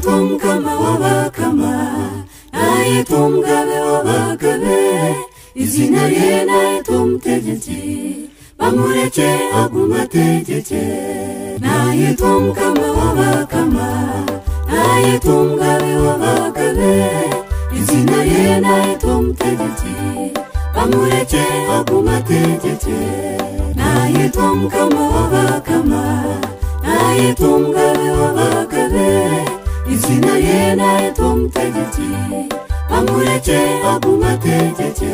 nayitwa Mukama w'abakama, nayitwa Mugabe w'abagabe, izina rye nayitwa Mutegetsi, bamureke aguma ategeke. Nayitwa Mukama w'abakama, nayitwa Mugabe w'abagabe, izina rye nayitwa Mutegetsi, bamureke aguma ategeke. Nayitwa Mukama w'abakama, nayitwa Mugabe w'abagabe, izina rye nayitwa Mutegetsi, bamureke aguma ategeke.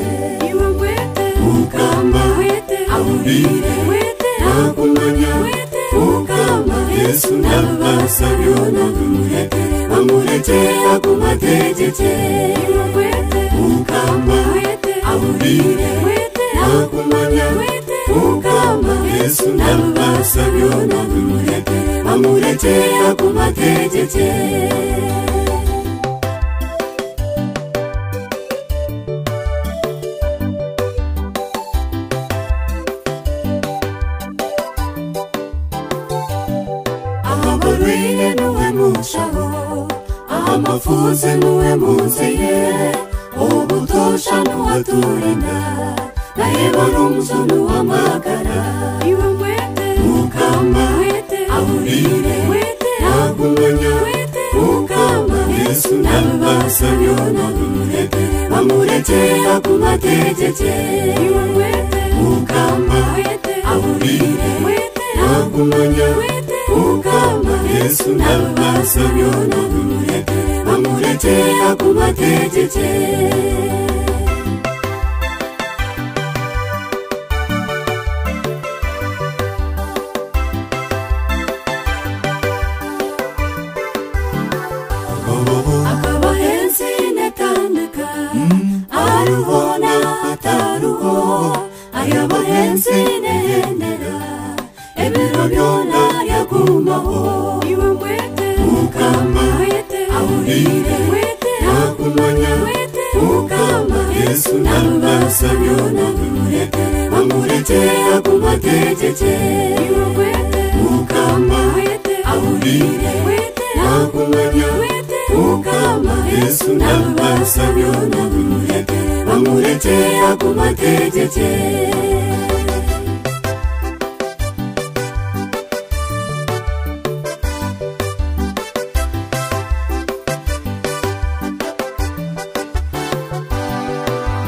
Iwe mwete Mukama awurire nakumanya, Mukama Yesu nabasabyo nabumureke, bamureke aguma ategeke. Iwe mwete Mukama awurire nakumanya, Mukama Yesu nabasabyo nabumureke, bamureke aguma ategeke. Ahabaruye nuwe mushaho, ahamafuze nuwe muzeye, ubutosha nuwaturinda, nahebara umuzo nuwamagara. Iwe mwete Mukama awurire nakumanya, Mukama Yesu nabasabyo nabumureke, bamureke aguma ategeke. Iwe mwete Mukama awurire nakumanya, Mukama Yesu nabasabyo nabumureke, bamureke aguma ategeke. Akabahenzi netandika, aruhona ataruho, ayabahenzi nehendera, ebiro byona yagumaho. Iwe mwete Mukama awurire nakumanya, Mukama Yesu nabasabyo nabumureke, bamureke aguma ategeke. Iwe mwete Mukama awurire nakumanya, Mukama Yesu nabasabyo nabumureke, bamureke aguma ategeke.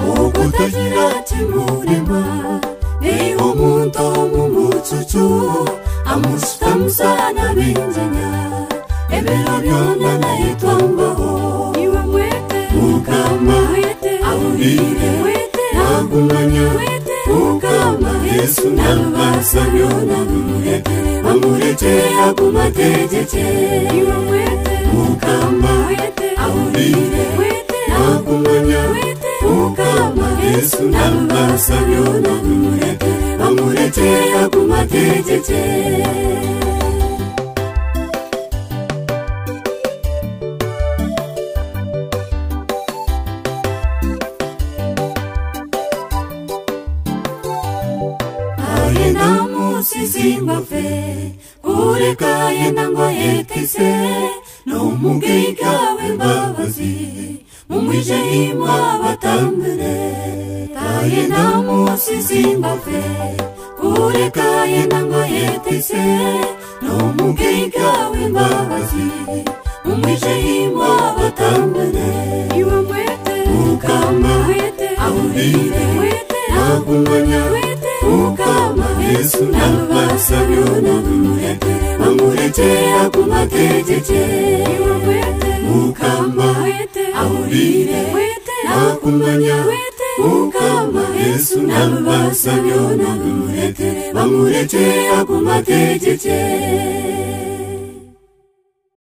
Okutagira timurema, ni omuntu mumucucu, amushitamusa nabinjanya, ebiro byona nayitwa mbaho. Iwe mwete Mukama awurire nakumanya, Mukama Yesu nabasabyo nabumureke, bamureke aguma ategeke. Iwe mwete Mukama awurire nakumanya, Mukama Yesu nabasabyo nabumureke, bamureke aguma ategeke. Ayenda musizimba fe, kureka yenda ngo yekese, n'umugeiga w'imbabazi, mumwije imwa batambure. Ayenda musizimba fe, kureka yenda ngo yekese, n'umugeiga w'imbabazi, mumwije imwa batambure. Iwe mwete Mukama awurire nakumanya, Mukama Yesu nabasabyo nabumureke, bamureke aguma ategeke. Iwe mwete Mukama awurire nakumanya, Mukama Yesu nabasabyo nabumureke, bamureke aguma ategeke.